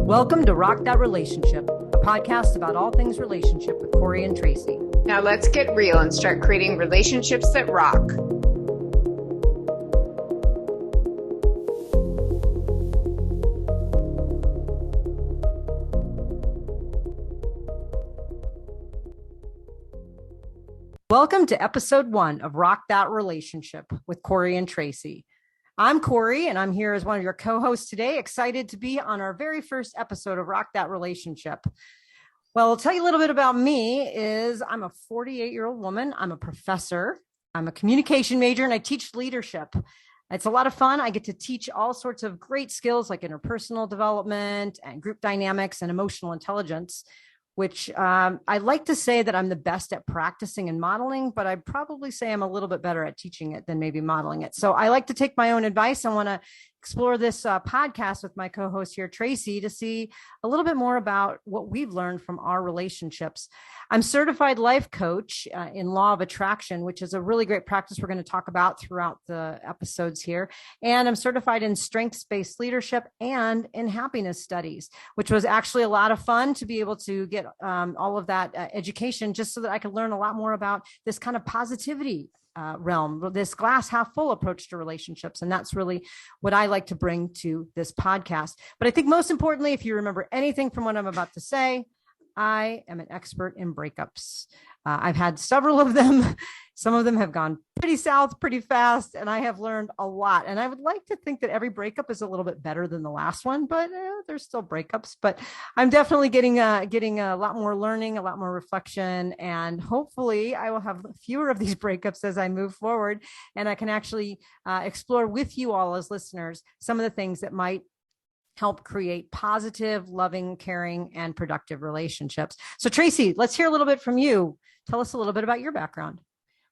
Welcome to Rock That Relationship, a podcast about all things relationship with Corey and Tracy. Now let's get real and start creating relationships that rock. Welcome to episode 1 of Rock That Relationship with Corey and Tracy. I'm Corey, and I'm here as one of your co-hosts today, excited to be on our very first episode of Rock That Relationship. Well, I'll tell you a little bit about me. I'm a 48-year-old woman. I'm a professor. I'm a communication major, and I teach leadership. It's a lot of fun. I get to teach all sorts of great skills like interpersonal development and group dynamics and emotional intelligence, which I like to say that I'm the best at practicing and modeling, but I'd probably say I'm a little bit better at teaching it than maybe modeling it. So I like to take my own advice. I want to explore this podcast with my co-host here, Tracy, to see a little bit more about what we've learned from our relationships. I'm certified life coach in law of attraction, which is a really great practice we're going to talk about throughout the episodes here. And I'm certified in strengths-based leadership and in happiness studies, which was actually a lot of fun to be able to get all of that education just so that I could learn a lot more about this kind of positivity realm, this glass half full approach to relationships. And that's really what I like to bring to this podcast. But I think most importantly, if you remember anything from what I'm about to say, I am an expert in breakups. I've had several of them. Some of them have gone pretty south pretty fast, and I have learned a lot. And I would like to think that every breakup is a little bit better than the last one, but there's still breakups. But I'm definitely getting a lot more learning, a lot more reflection, and hopefully I will have fewer of these breakups as I move forward, and I can actually explore with you all as listeners some of the things that might help create positive, loving, caring, and productive relationships. So Tracy, let's hear a little bit from you. Tell us a little bit about your background.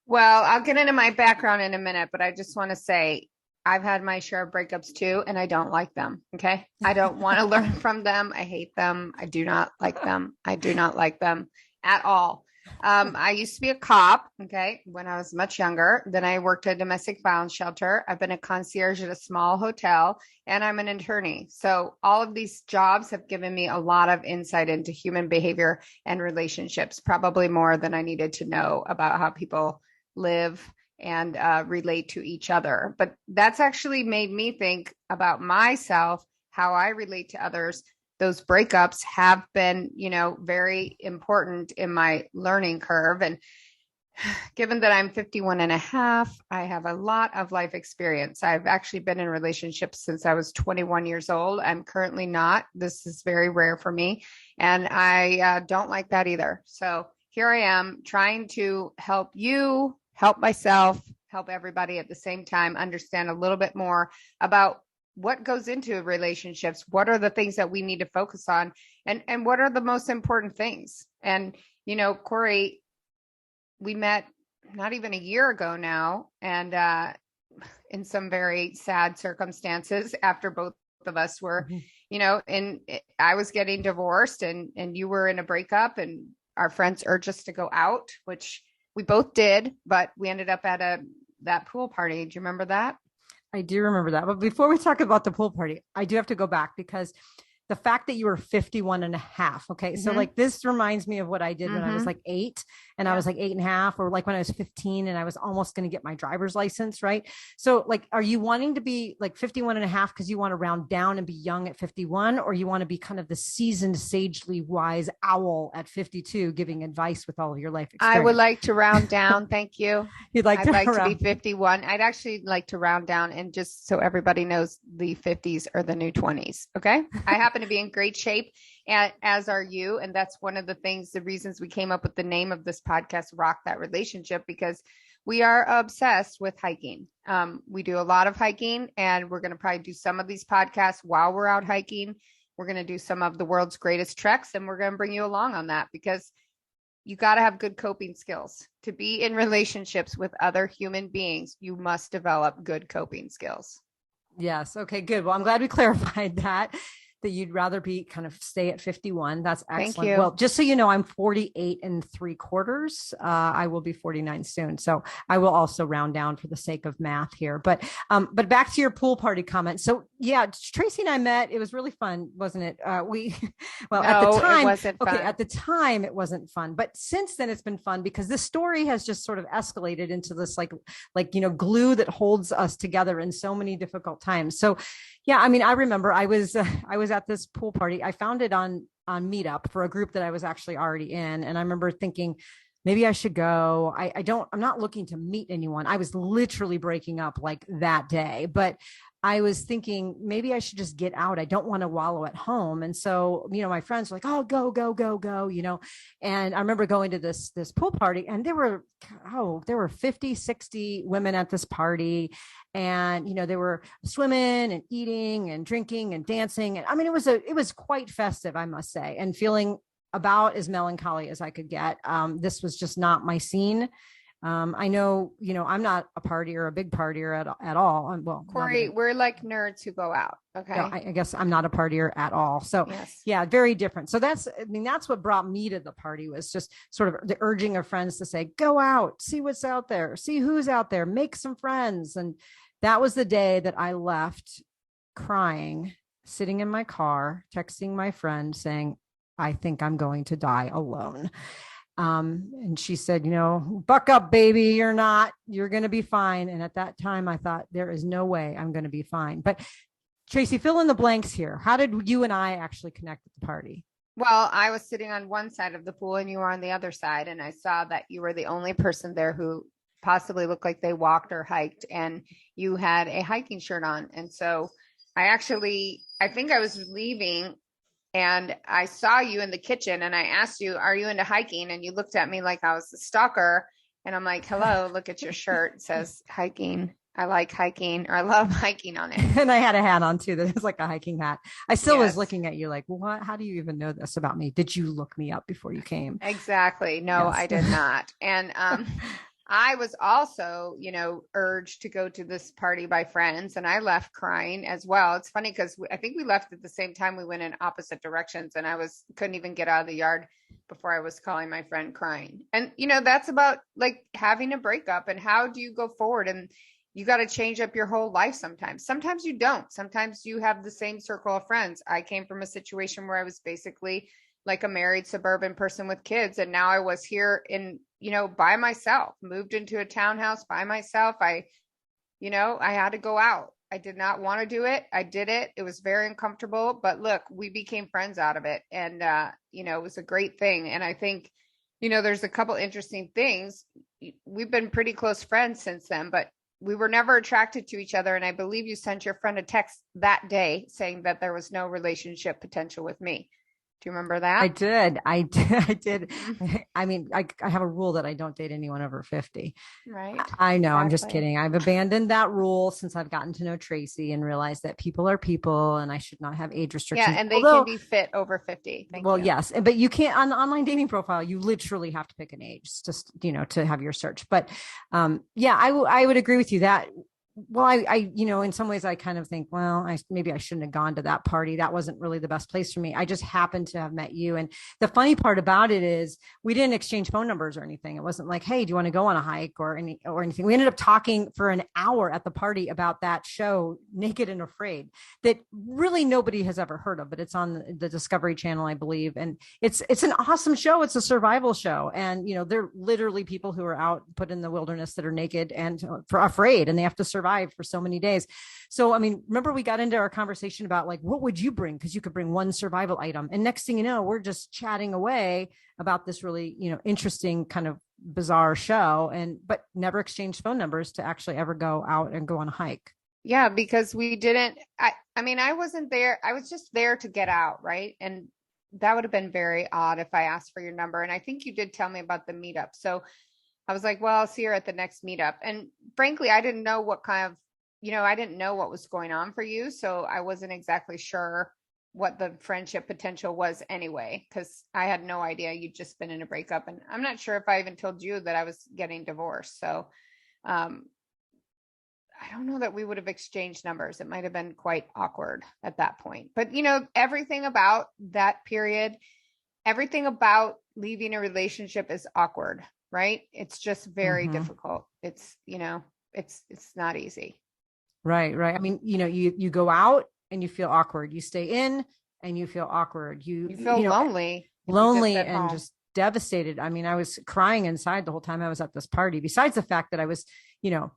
Well, I'll get into my background in a minute, but I just want to say I've had my share of breakups too, and I don't like them. Okay. I don't want to learn from them. I hate them. I do not like them. I do not like them at all. I used to be a cop, okay, when I was much younger. Then I worked at a domestic violence shelter. I've been a concierge at a small hotel, and I'm an attorney. So all of these jobs have given me a lot of insight into human behavior and relationships, probably more than I needed to know about how people live and relate to each other. But that's actually made me think about myself, how I relate to others. Those breakups have been, very important in my learning curve. And given that I'm 51 and a half, I have a lot of life experience. I've actually been in relationships since I was 21 years old. I'm currently not. This is very rare for me. And I don't like that either. So here I am trying to help you, help myself, help everybody at the same time understand a little bit more about what goes into relationships, what are the things that we need to focus on, and what are the most important things. And, Corey, we met not even a year ago now, and in some very sad circumstances after both of us were, I was getting divorced and you were in a breakup, and our friends urged us to go out, which we both did, but we ended up at that pool party. Do you remember that? I do remember that. But before we talk about the pool party, I do have to go back because the fact that you were 51 and a half. Okay. So like this reminds me of what I did when I was like 8 and I was like 8 and a half, or like when I was 15 and I was almost going to get my driver's license. Right. So like, are you wanting to be like 51 and a half because you want to round down and be young at 51, or you want to be kind of the seasoned, sagely wise owl at 52, giving advice with all of your life experience? I would like to round down. Thank you. I'd like to be 51. I'd actually like to round down, and just so everybody knows, the 50s are the new 20s. Okay. I happen to be in great shape, as are you. And that's one of the reasons we came up with the name of this podcast, Rock That Relationship, because we are obsessed with hiking. We do a lot of hiking, and we're going to probably do some of these podcasts while we're out hiking. We're going to do some of the world's greatest treks, and we're going to bring you along on that, because you got to have good coping skills. To be in relationships with other human beings, you must develop good coping skills. Yes. Okay, good. Well, I'm glad we clarified that you'd rather be kind of stay at 51. That's excellent. Thank you. Well, just so you know, I'm 48 3/4. I will be 49 soon. So I will also round down for the sake of math here. But back to your pool party comment. So yeah, Tracy and I met. It was really fun, wasn't it? Well, at the No, it time, wasn't okay, fun. at the time it wasn't fun, but since then it's been fun because this story has just sort of escalated into this glue that holds us together in so many difficult times. So, yeah, I mean, I remember I was at this pool party. I found it on Meetup for a group that I was actually already in, and I remember thinking, maybe I should go. I'm not looking to meet anyone. I was literally breaking up like that day, but I was thinking maybe I should just get out. I don't want to wallow at home. And so, my friends were like, oh, go, go, go, go, And I remember going to this pool party, and there were 50, 60 women at this party. And, they were swimming and eating and drinking and dancing. And I mean, it was quite festive, I must say, and feeling about as melancholy as I could get. This was just not my scene. I know, I'm not a partier, a big partier at all. Well, not Corey, even, we're like nerds who go out. Okay. I guess I'm not a partier at all. So Yes. yeah, very different. So that's what brought me to the party, was just sort of the urging of friends to say, go out, see what's out there, see who's out there, make some friends. And that was the day that I left crying, sitting in my car, texting my friend saying, I think I'm going to die alone. And she said, buck up, baby. You're going to be fine. And at that time, I thought, there is no way I'm going to be fine. But Tracy, fill in the blanks here. How did you and I actually connect at the party? Well, I was sitting on one side of the pool and you were on the other side. And I saw that you were the only person there who possibly looked like they walked or hiked, and you had a hiking shirt on. And so I think I was leaving and I saw you in the kitchen and I asked you, are you into hiking? And you looked at me like I was a stalker. And I'm like, hello, look at your shirt. It says hiking. I like hiking, or I love hiking on it. And I had a hat on too. That was like a hiking hat. I still was Yes, looking at you like, what? How do you even know this about me? Did you look me up before you came? exactly. No, Yes. I did not. And I was also, urged to go to this party by friends, and I left crying as well. It's funny because I think we left at the same time. We went in opposite directions, and couldn't even get out of the yard before I was calling my friend crying. And, that's about like having a breakup and how do you go forward? And you got to change up your whole life sometimes. Sometimes you don't. Sometimes you have the same circle of friends. I came from a situation where I was basically like a married suburban person with kids. And now I was here by myself, moved into a townhouse by myself. I had to go out. I did not want to do it. I did it. It was very uncomfortable, but look, we became friends out of it. And, it was a great thing. And I think, there's a couple interesting things. We've been pretty close friends since then, but we were never attracted to each other. And I believe you sent your friend a text that day saying that there was no relationship potential with me. Do you remember I that? did. I did. I did. Mhm. I mean, I have a rule that I don't date anyone over 50. Right. I know. I'm just Exactly. kidding. I've abandoned that rule since I've gotten to know Tracy and realized that people are people and I should not have age Yeah. restrictions. And they can Although, be fit over 50. Thank well, you. yes, but you can't on the online dating profile. You literally have to pick an age, just to have your search. But yeah, I would agree with you that. Well, in some ways I kind of think, well, maybe I shouldn't have gone to that party. That wasn't really the best place for me. I just happened to have met you. And the funny part about it is we didn't exchange phone numbers or anything. It wasn't like, hey, do you want to go on a hike or anything? We ended up talking for an hour at the party about that show, Naked and Afraid, that really nobody has ever heard of, but it's on the Discovery Channel, I believe. And it's an awesome show. It's a survival show. And, they're literally people who are out put in the wilderness that are naked and afraid, and they have to survive for so many days. So, I mean, remember we got into our conversation about like, what would you bring? Because you could bring one survival item. And next thing you know, we're just chatting away about this really, interesting kind of bizarre show, but never exchanged phone numbers to actually ever go out and go on a hike. Yeah. Because we didn't, I mean, I wasn't there. I was just there to get out. Right. And that would have been very odd if I asked for your number. And I think you did tell me about the meetup. So I was like, well, I'll see her at the next meetup. And frankly, I didn't know what kind of, I didn't know what was going on for you. So I wasn't exactly sure what the friendship potential was anyway, because I had no idea you'd just been in a breakup. And I'm not sure if I even told you that I was getting divorced. So I don't know that we would have exchanged numbers. It might have been quite awkward at that point. But, everything about that period, everything about leaving a relationship is awkward, right? It's just very Mm-hmm. difficult. It's, it's not easy. Right, right. I mean, you go out and you feel awkward. You stay in and you feel awkward. You feel lonely if you just Lonely at and home. just devastated. I mean, I was crying inside the whole time I was at this party. Besides the fact that I was, you know,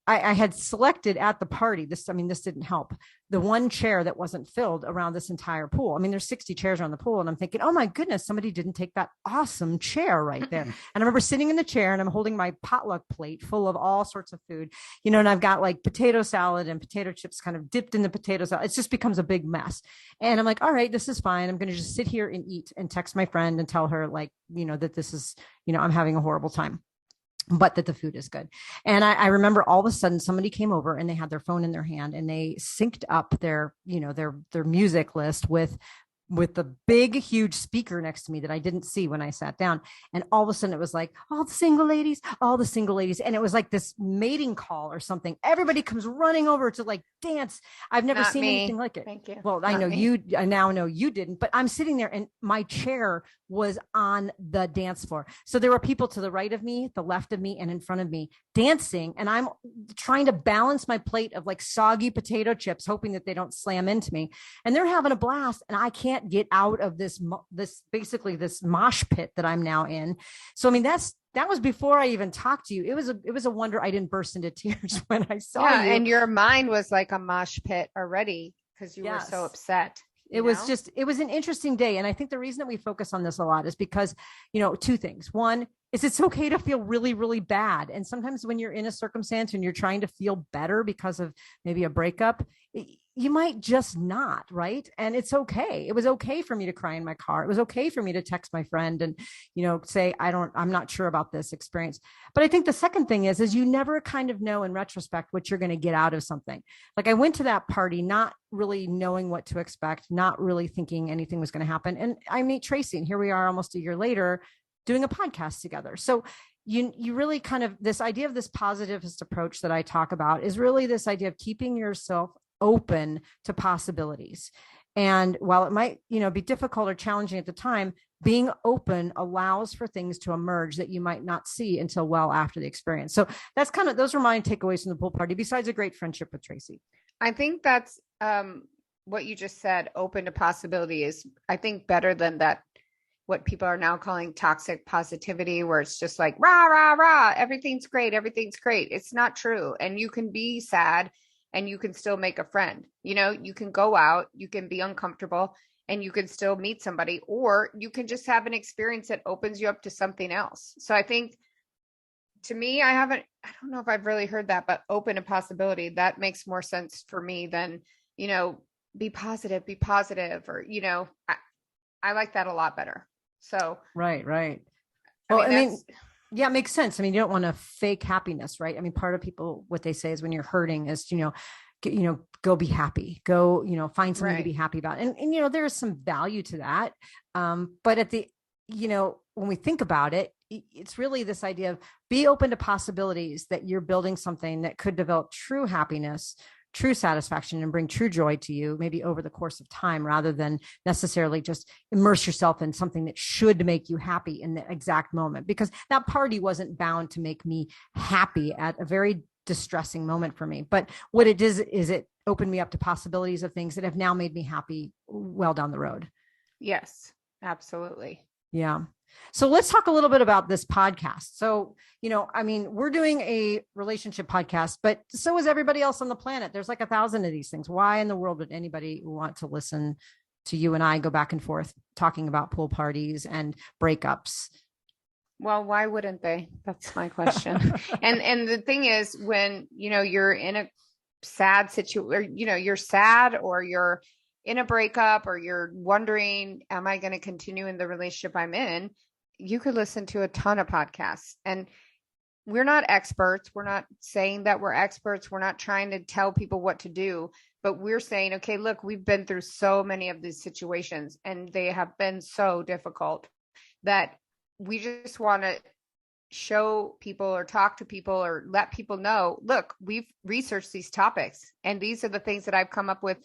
I had selected at the party. This didn't help. The one chair that wasn't filled around this entire pool. I mean, there's 60 chairs around the pool. And I'm thinking, oh my goodness, somebody didn't take that awesome chair right there. And I remember sitting in the chair and I'm holding my potluck plate full of all sorts of food, and I've got like potato salad and potato chips kind of dipped in the potato salad. It just becomes a big mess. And I'm like, all right, this is fine. I'm going to just sit here and eat and text my friend and tell her like, that this is, I'm having a horrible time, but that the food is good. And I remember all of a sudden somebody came over and they had their phone in their hand and they synced up their music list with the big, huge speaker next to me that I didn't see when I sat down. And all of a sudden it was like, all the single ladies, all the single ladies. And it was like this mating call or something. Everybody comes running over to like dance. I've never Not seen me. anything like it. Thank you. Well, I Not know me. I now know you didn't, but I'm sitting there and my chair was on the dance floor. So there were people to the right of me, the left of me, and in front of me dancing. And I'm trying to balance my plate of like soggy potato chips, hoping that they don't slam into me. And they're having a blast. And I can't get out of this basically this mosh pit that I'm now in. So, I mean, that was before I even talked to you. It was a wonder I didn't burst into tears when I saw you. And your mind was like a mosh pit already because you were so upset. It was an interesting day. And I think the reason that we focus on this a lot is because, two things. One is it's okay to feel really, really bad. And sometimes when you're in a circumstance and you're trying to feel better because of maybe a breakup, you might just not, right? And it's okay. It was okay for me to cry in my car. It was okay for me to text my friend and, say, I'm not sure about this experience. But I think the second thing is you never kind of know in retrospect what you're going to get out of something. Like I went to that party, not really knowing what to expect, not really thinking anything was going to happen. And I meet Tracy and here we are almost a year later doing a podcast together. So you really kind of, this idea of this positivist approach that I talk about is really this idea of keeping yourself open to possibilities. And while it might, be difficult or challenging at the time, being open allows for things to emerge that you might not see until well after the experience. So those are my takeaways from the pool party, besides a great friendship with Tracy. I think that's what you just said, open to possibility is, I think, better than that, what people are now calling toxic positivity, where it's just like, rah, rah, rah, everything's great. Everything's great. It's not true. And you can be sad and you can still make a friend. You can go out, you can be uncomfortable and you can still meet somebody, or you can just have an experience that opens you up to something else. So I think, to me, I don't know if I've really heard that, but open to possibility, that makes more sense for me than, be positive, or, I like that a lot better. So, right. Well, yeah, it makes sense. I mean, you don't want to fake happiness, right? I mean, part of people, what they say is when you're hurting is, go be happy, go, find something to be happy about. And, there is some value to that. But at the, when we think about it, it's really this idea of be open to possibilities that you're building something that could develop true happiness, true satisfaction, and bring true joy to you, maybe over the course of time, rather than necessarily just immerse yourself in something that should make you happy in the exact moment. Because that party wasn't bound to make me happy at a very distressing moment for me. But what it is it opened me up to possibilities of things that have now made me happy well down the road. Yes, absolutely. Yeah. So let's talk a little bit about this podcast. So, we're doing a relationship podcast, but so is everybody else on the planet. There's like 1,000 of these things. Why in the world would anybody want to listen to you and I go back and forth talking about pool parties and breakups? Well, why wouldn't they? That's my question. and the thing is, when, you're in a sad situation, you're sad, or you're in a breakup, or you're wondering, am I going to continue in the relationship I'm in? You could listen to a ton of podcasts, and we're not experts. We're not saying that we're experts. We're not trying to tell people what to do, but we're saying, okay, look, we've been through so many of these situations and they have been so difficult that we just want to show people or talk to people or let people know, look, we've researched these topics and these are the things that I've come up with,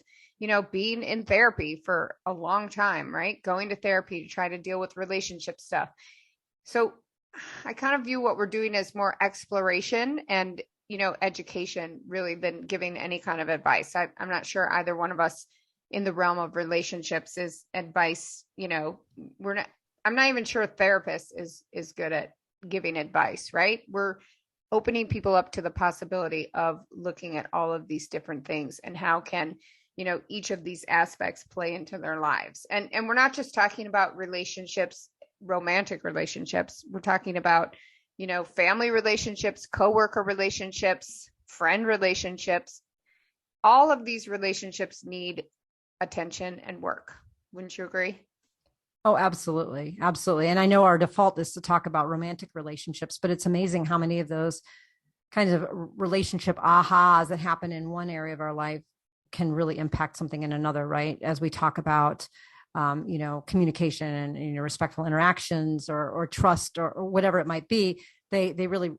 being in therapy for a long time, right? Going to therapy to try to deal with relationship stuff. So I kind of view what we're doing as more exploration and education really than giving any kind of advice. I'm not sure either one of us in the realm of relationships is advice. I'm not even sure a therapist is good at giving advice, right? We're opening people up to the possibility of looking at all of these different things and how can, each of these aspects play into their lives. And we're not just talking about relationships, romantic relationships. We're talking about, family relationships, coworker relationships, friend relationships. All of these relationships need attention and work. Wouldn't you agree? Oh, absolutely. Absolutely. And I know our default is to talk about romantic relationships, but it's amazing how many of those kinds of relationship ahas that happen in one area of our life can really impact something in another, right? As we talk about, communication and, respectful interactions or trust or whatever it might be, they really,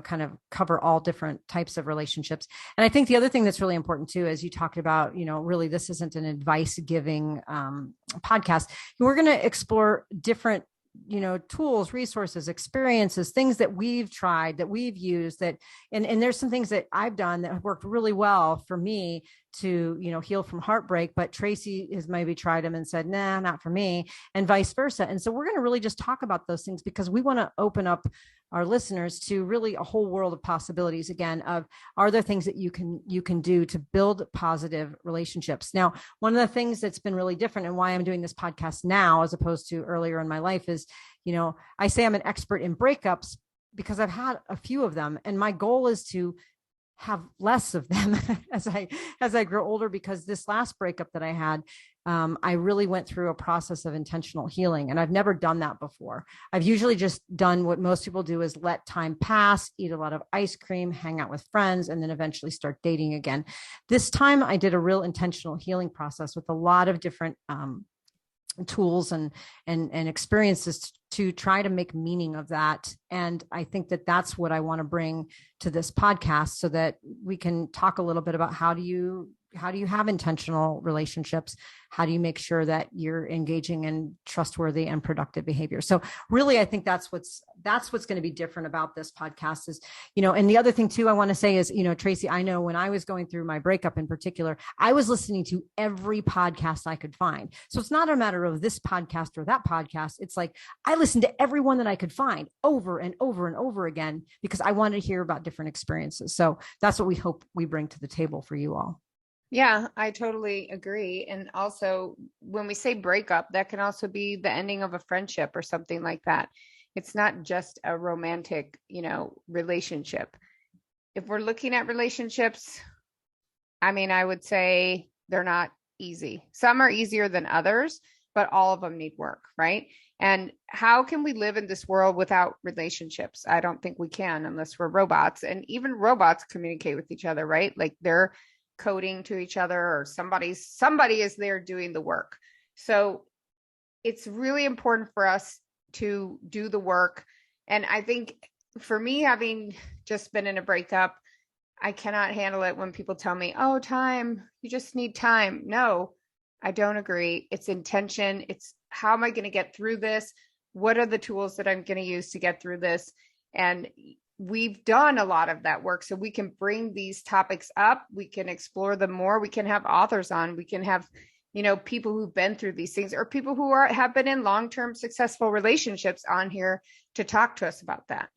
kind of cover all different types of relationships. And I think the other thing that's really important too, as you talked about, really this isn't an advice giving podcast. We're going to explore different tools, resources, experiences, things that we've tried, that we've used, that, and there's some things that I've done that have worked really well for me to, heal from heartbreak, but Tracy has maybe tried them and said, nah, not for me, and vice versa. And so we're going to really just talk about those things because we want to open up our listeners to really a whole world of possibilities again of, are there things that you can do to build positive relationships? Now, one of the things that's been really different and why I'm doing this podcast now, as opposed to earlier in my life is, I say I'm an expert in breakups because I've had a few of them. And my goal is to have less of them as I grow older, because this last breakup that I had, I really went through a process of intentional healing, and I've never done that before. I've usually just done what most people do, is let time pass, eat a lot of ice cream, hang out with friends, and then eventually start dating again. This time I did a real intentional healing process with a lot of different tools and experiences to try to make meaning of that. And I think that that's what I want to bring to this podcast, so that we can talk a little bit about how do you have intentional relationships? How do you make sure that you're engaging in trustworthy and productive behavior? So really, I think that's what's going to be different about this podcast is, and the other thing too, I want to say is, Tracy, I know when I was going through my breakup in particular, I was listening to every podcast I could find. So it's not a matter of this podcast or that podcast. It's like, I listened to every one that I could find over and over and over again, because I wanted to hear about different experiences. So that's what we hope we bring to the table for you all. Yeah, I totally agree. And also, when we say breakup, that can also be the ending of a friendship or something like that. It's not just a romantic, relationship. If we're looking at relationships, I would say they're not easy. Some are easier than others, but all of them need work, right? And how can we live in this world without relationships? I don't think we can unless we're robots. And even robots communicate with each other, right? Like they're coding to each other, or somebody is there doing the work. So it's really important for us to do the work. And I think for me, having just been in a breakup, I cannot handle it when people tell me, oh, time, you just need time. No, I don't agree. It's intention. It's how am I going to get through this? What are the tools that I'm going to use to get through this? And we've done a lot of that work, so we can bring these topics up. We can explore them more. We can have authors on. We can have, people who've been through these things, or people who have been in long-term successful relationships on here to talk to us about that.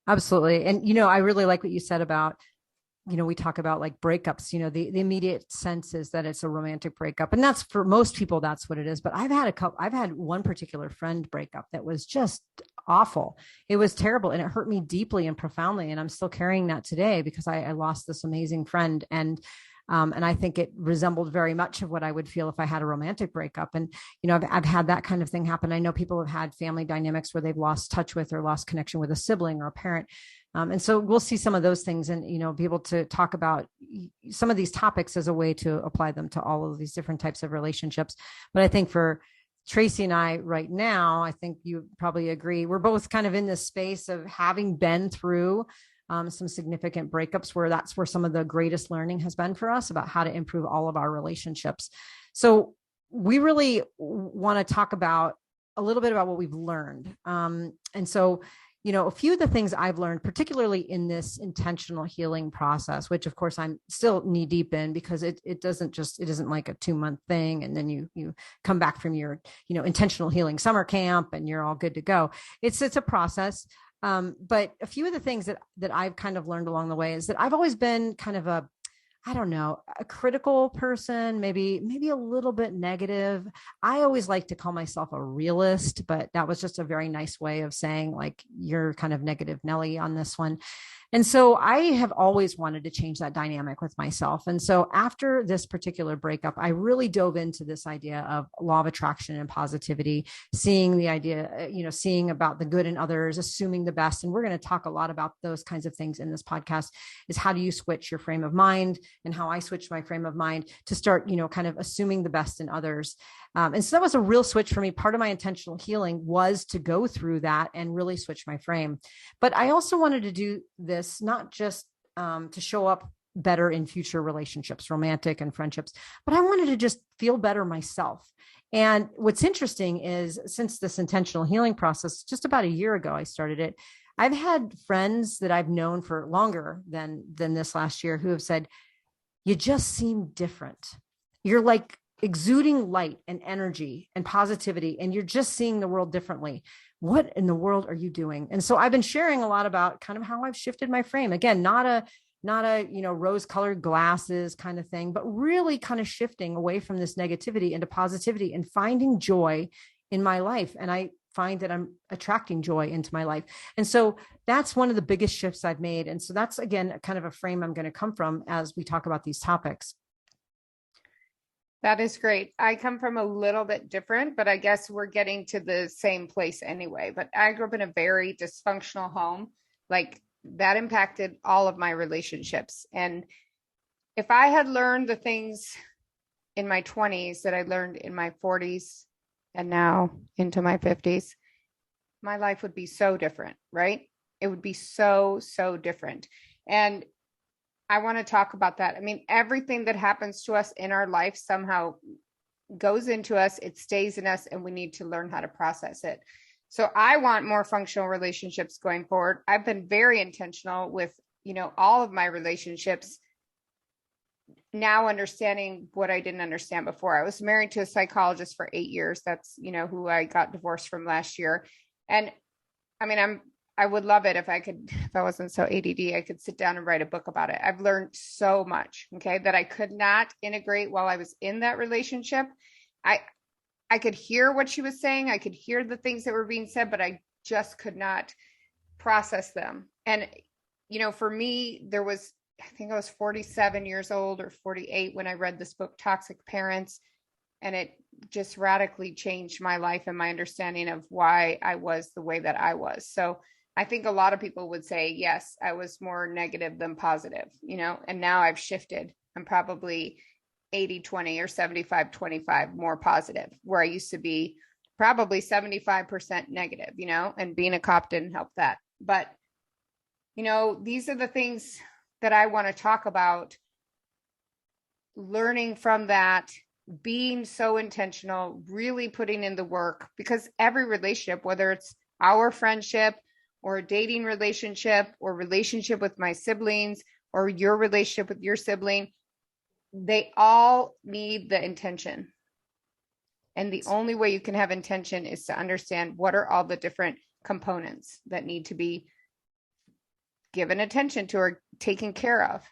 Absolutely. And, I really like what you said about, we talk about like breakups, the immediate sense is that it's a romantic breakup, and that's for most people, that's what it is. But I've had one particular friend breakup that was just awful. It was terrible. And it hurt me deeply and profoundly. And I'm still carrying that today because I lost this amazing friend. And I think it resembled very much of what I would feel if I had a romantic breakup. And, I've had that kind of thing happen. I know people have had family dynamics where they've lost touch with or lost connection with a sibling or a parent. And so we'll see some of those things and, be able to talk about some of these topics as a way to apply them to all of these different types of relationships. But I think for Tracy and I right now, I think you probably agree, we're both kind of in this space of having been through some significant breakups, where that's where some of the greatest learning has been for us about how to improve all of our relationships. So we really want to talk about a little bit about what we've learned. And so, a few of the things I've learned, particularly in this intentional healing process, which of course I'm still knee deep in, because it isn't like a 2-month thing. And then you come back from your, intentional healing summer camp and you're all good to go. It's a process. But a few of the things that I've kind of learned along the way is that I've always been kind of I don't know, a critical person, maybe a little bit negative. I always like to call myself a realist, but that was just a very nice way of saying, like, you're kind of negative Nelly on this one. And so I have always wanted to change that dynamic with myself. And so after this particular breakup, I really dove into this idea of law of attraction and positivity, seeing the idea, seeing about the good in others, assuming the best. And we're going to talk a lot about those kinds of things in this podcast, is how do you switch your frame of mind, and how I switched my frame of mind to start, kind of assuming the best in others. And so that was a real switch for me. Part of my intentional healing was to go through that and really switch my frame. But I also wanted to do this not just to show up better in future relationships, romantic and friendships, but I wanted to just feel better myself. And what's interesting is, since this intentional healing process, just about a year ago, I started it, I've had friends that I've known for longer than this last year who have said, you just seem different. You're like exuding light and energy and positivity, and you're just seeing the world differently. What in the world are you doing? And so I've been sharing a lot about kind of how I've shifted my frame. Again, not a rose colored glasses kind of thing, but really kind of shifting away from this negativity into positivity and finding joy in my life. And I find that I'm attracting joy into my life. And so that's one of the biggest shifts I've made. And so that's, again, kind of a frame I'm going to come from as we talk about these topics. That is great. I come from a little bit different, but I guess we're getting to the same place anyway. But I grew up in a very dysfunctional home. Like, that impacted all of my relationships. And if I had learned the things in my 20s that I learned in my 40s and now into my 50s, my life would be so different, right? It would be so, so different. And I want to talk about that. I mean, everything that happens to us in our life somehow goes into us, it stays in us, and we need to learn how to process it. So I want more functional relationships going forward. I've been very intentional with, all of my relationships, now understanding what I didn't understand before. I was married to a psychologist for 8 years. That's, who I got divorced from last year. And I mean, I would love it if I wasn't so ADD, I could sit down and write a book about it. I've learned so much, okay, that I could not integrate while I was in that relationship. I could hear what she was saying. I could hear the things that were being said, but I just could not process them. And, for me, I think I was 47 years old or 48 when I read this book, Toxic Parents. And it just radically changed my life and my understanding of why I was the way that I was. So I think a lot of people would say, yes, I was more negative than positive, and now I've shifted. I'm probably 80-20 or 75-25 more positive, where I used to be probably 75% negative, and being a cop didn't help that. But, these are the things that I want to talk about, learning from that, being so intentional, really putting in the work, because every relationship, whether it's our friendship or a dating relationship or relationship with my siblings or your relationship with your sibling, they all need the intention. And the only way you can have intention is to understand what are all the different components that need to be given attention to or taken care of.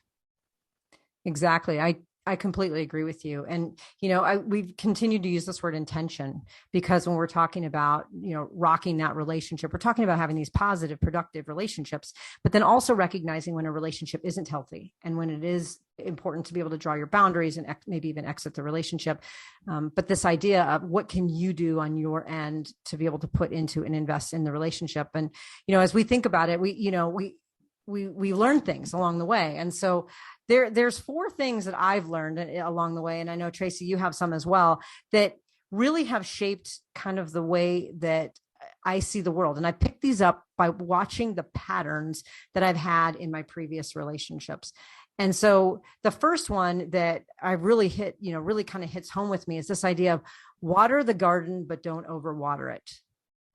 Exactly. I completely agree with you. And, we've continued to use this word intention, because when we're talking about, rocking that relationship, we're talking about having these positive, productive relationships, but then also recognizing when a relationship isn't healthy and when it is important to be able to draw your boundaries and maybe even exit the relationship. But this idea of what can you do on your end to be able to put into and invest in the relationship. And, as we think about it, we learn things along the way. And so there's 4 things that I've learned along the way. And I know, Tracy, you have some as well, that really have shaped kind of the way that I see the world. And I picked these up by watching the patterns that I've had in my previous relationships. And so the first one that I really really kind of hits home with me is this idea of water the garden, but don't overwater it.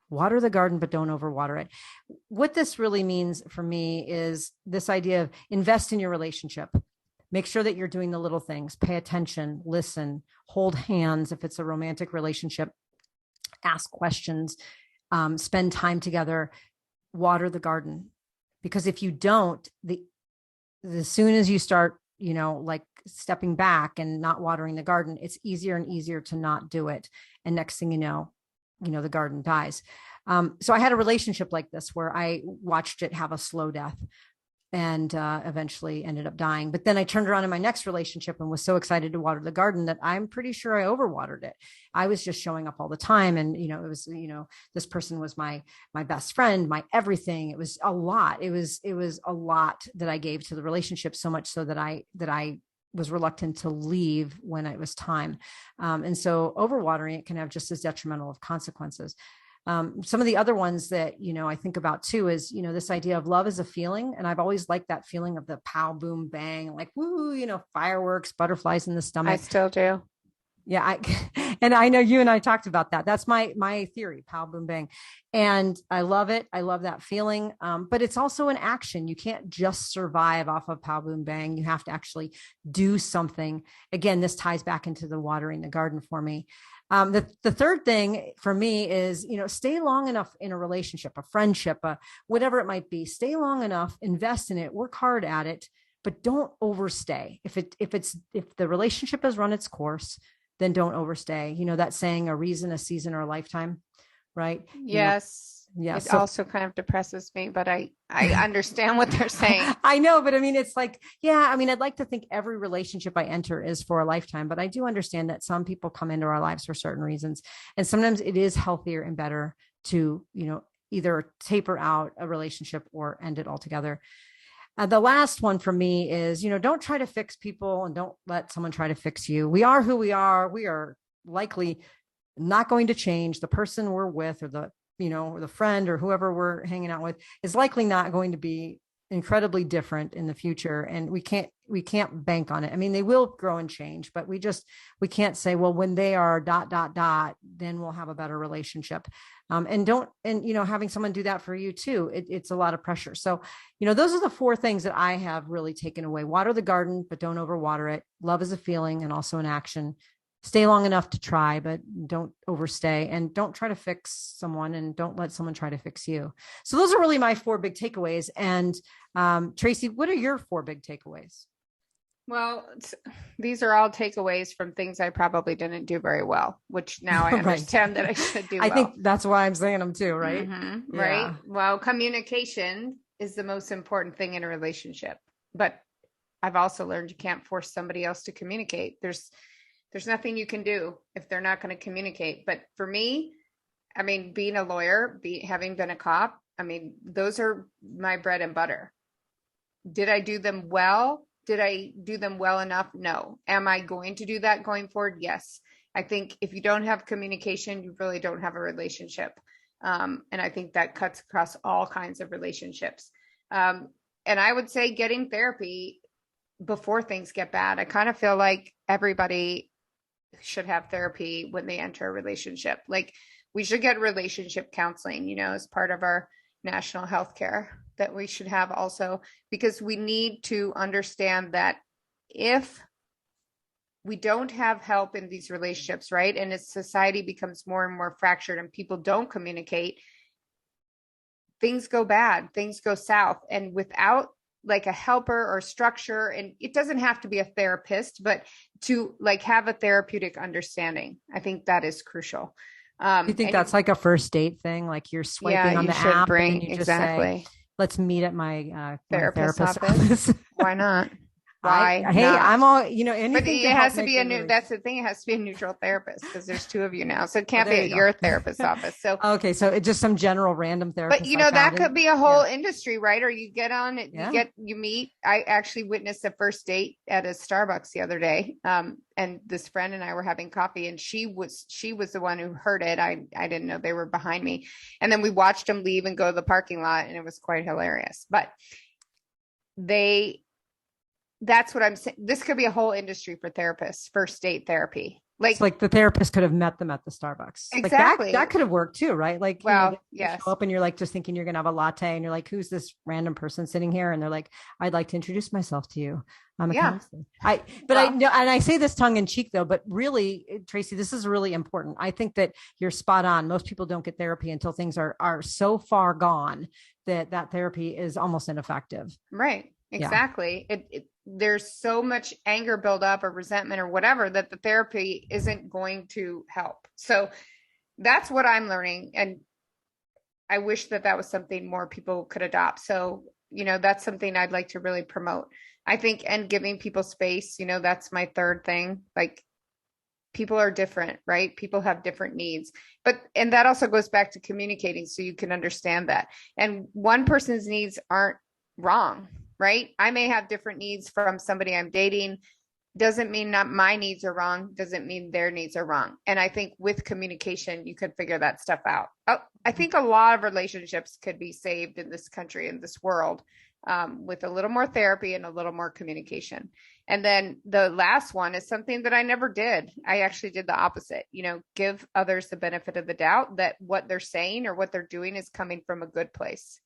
Water the garden, but don't overwater it. What this really means for me is this idea of invest in your relationship. Make sure that you're doing the little things, pay attention, listen, hold hands. If it's a romantic relationship, ask questions, spend time together, water the garden. Because if you don't, as soon as you start, like stepping back and not watering the garden, it's easier and easier to not do it. And next thing you know, the garden dies. So I had a relationship like this where I watched it have a slow death and eventually ended up dying. But then I turned around in my next relationship and was so excited to water the garden that I'm pretty sure I overwatered it. I was just showing up all the time. And, it was, this person was my best friend, my everything. It was a lot. It was a lot that I gave to the relationship, so much so that I was reluctant to leave when it was time. And so overwatering it can have just as detrimental of consequences. Some of the other ones that, I think about too is, this idea of love is a feeling. And I've always liked that feeling of the pow, boom, bang, like, woo, fireworks, butterflies in the stomach. I still do. Yeah. And I know you and I talked about that. That's my theory, pow, boom, bang. And I love it. I love that feeling. But it's also an action. You can't just survive off of pow, boom, bang. You have to actually do something. Again, this ties back into the watering the garden for me. The third thing for me is, stay long enough in a relationship, a friendship, whatever it might be, stay long enough, invest in it, work hard at it, but don't overstay. If the relationship has run its course, then don't overstay. That saying, a reason, a season, or a lifetime, right? Yes. Yeah. It also kind of depresses me, but I understand what they're saying. I know, but I mean, it's like, yeah, I mean, I'd like to think every relationship I enter is for a lifetime, but I do understand that some people come into our lives for certain reasons. And sometimes it is healthier and better to, either taper out a relationship or end it altogether. The last one for me is, don't try to fix people and don't let someone try to fix you. We are who we are. We are likely not going to change. The person we're with, or or the friend or whoever we're hanging out with, is likely not going to be incredibly different in the future. And we can't bank on it. I mean, they will grow and change, but we can't say, well, when they are ... then we'll have a better relationship. And having someone do that for you too, it's a lot of pressure. So, those are the four things that I have really taken away. Water the garden, but don't overwater it. Love is a feeling and also an action. Stay long enough to try, but don't overstay, and don't try to fix someone, and don't let someone try to fix you. So those are really my four big takeaways. And Tracy, what are your four big takeaways? Well, these are all takeaways from things I probably didn't do very well, which now I understand that I should do well. I think that's why I'm saying them too, right? Mm-hmm, yeah. Right. Well, communication is the most important thing in a relationship, but I've also learned you can't force somebody else to communicate. There's nothing you can do if they're not going to communicate. But for me, I mean, being a lawyer, having been a cop, I mean, those are my bread and butter. Did I do them well? Did I do them well enough? No. Am I going to do that going forward? Yes. I think if you don't have communication, you really don't have a relationship. And I think that cuts across all kinds of relationships. And I would say getting therapy before things get bad. I kind of feel like everybody should have therapy when they enter a relationship. Like, we should get relationship counseling, as part of our national health care, that we should have also, because we need to understand that if we don't have help in these relationships, right, and as society becomes more and more fractured and people don't communicate, things go bad, things go south. And without like a helper or structure, and it doesn't have to be a therapist, but to like have a therapeutic understanding, I think that is crucial. You think that's like a first date thing? Like you're swiping on the app and you just say, let's meet at my therapist office. Why not? I'm all, anything. But it has to be that's the thing. It has to be a neutral therapist, because there's two of you now. So it can't be at your therapist's office. So, okay. So it's just some general random therapist. But that could be a whole industry, right? Or you get on it, you meet. I actually witnessed a first date at a Starbucks the other day. And this friend and I were having coffee, and she was the one who heard it. I didn't know they were behind me. And then we watched them leave and go to the parking lot, and it was quite hilarious. But that's what I'm saying. This could be a whole industry for therapists, first date therapy. It's like the therapist could have met them at the Starbucks. Exactly. Like that could have worked too, right? Like, well, you yes. show up and you're like just thinking you're going to have a latte and you're like, who's this random person sitting here? And they're like, I'd like to introduce myself to you. I'm a counselor. I know, and I say this tongue in cheek though, but really, Tracy, this is really important. I think that you're spot on. Most people don't get therapy until things are so far gone that therapy is almost ineffective. Right. Exactly. Yeah. There's so much anger build up or resentment or whatever that the therapy isn't going to help. So that's what I'm learning. And I wish that was something more people could adopt. So, that's something I'd like to really promote. I think, and giving people space, that's my third thing. Like, people are different, right? People have different needs, and that also goes back to communicating so you can understand that. And one person's needs aren't wrong, right? I may have different needs from somebody I'm dating. Doesn't mean that my needs are wrong. Doesn't mean their needs are wrong. And I think with communication, you could figure that stuff out. I think a lot of relationships could be saved in this country, in this world, with a little more therapy and a little more communication. And then the last one is something that I never did. I actually did the opposite, give others the benefit of the doubt that what they're saying or what they're doing is coming from a good place.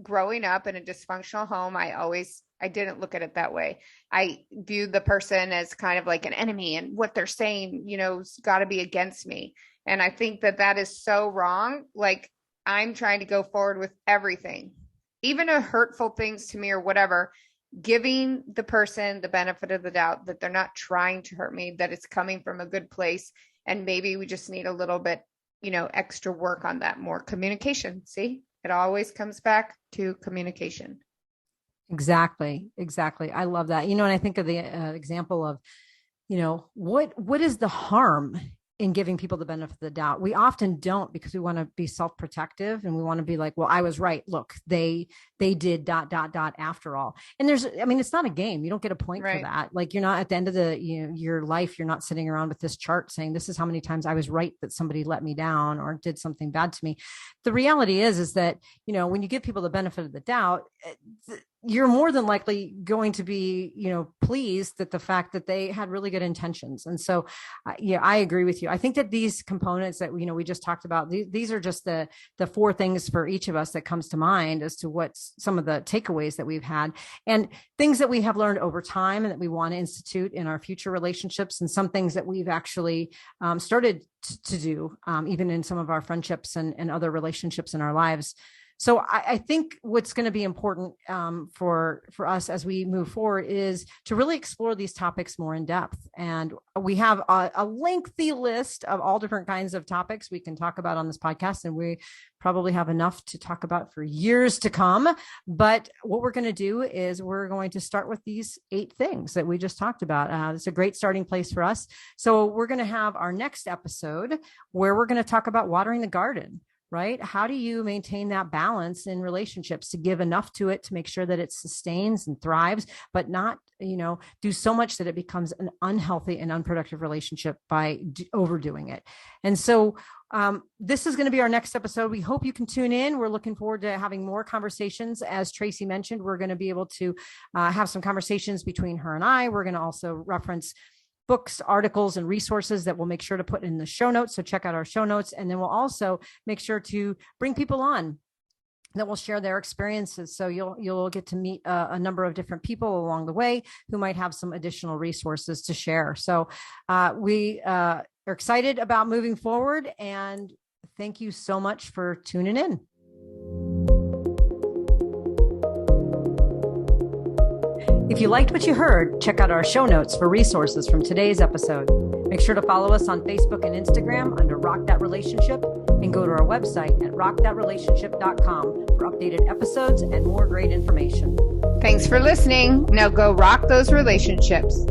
Growing up in a dysfunctional home, I didn't look at it that way. I viewed the person as kind of like an enemy, and what they're saying, has got to be against me. And I think that is so wrong. Like, I'm trying to go forward with everything, even hurtful things to me or whatever, giving the person the benefit of the doubt that they're not trying to hurt me, that it's coming from a good place. And maybe we just need a little bit, extra work on that, more communication. See? It always comes back to communication. Exactly. I love that. And I think of the example of, what is the harm in giving people the benefit of the doubt? We often don't, because we want to be self-protective and we want to be like, well, I was right. Look, they did ... after all. And it's not a game. You don't get a point for that. Like, you're not at the end of your life, you're not sitting around with this chart saying, this is how many times I was right that somebody let me down or did something bad to me. The reality is that, when you give people the benefit of the doubt, you're more than likely going to be, pleased at the fact that they had really good intentions. And so, I agree with you. I think that these components that, we just talked about, these are just the four things for each of us that comes to mind as to what's some of the takeaways that we've had and things that we have learned over time and that we want to institute in our future relationships, and some things that we've actually started to do, even in some of our friendships and other relationships in our lives. So I think what's going to be important for us as we move forward is to really explore these topics more in depth. And we have a lengthy list of all different kinds of topics we can talk about on this podcast, and we probably have enough to talk about for years to come. But what we're going to do is we're going to start with these 8 things that we just talked about. It's a great starting place for us. So we're going to have our next episode where we're going to talk about watering the garden. Right? How do you maintain that balance in relationships to give enough to it to make sure that it sustains and thrives, but not, do so much that it becomes an unhealthy and unproductive relationship by overdoing it. And so this is going to be our next episode. We hope you can tune in. We're looking forward to having more conversations. As Tracy mentioned, we're going to be able to have some conversations between her and I. We're going to also reference books, articles, and resources that we'll make sure to put in the show notes. So check out our show notes. And then we'll also make sure to bring people on that will share their experiences. So you'll get to meet a number of different people along the way who might have some additional resources to share. So we are excited about moving forward, and thank you so much for tuning in. If you liked what you heard, check out our show notes for resources from today's episode. Make sure to follow us on Facebook and Instagram under Rock That Relationship, and go to our website at rockthatrelationship.com for updated episodes and more great information. Thanks for listening. Now go rock those relationships.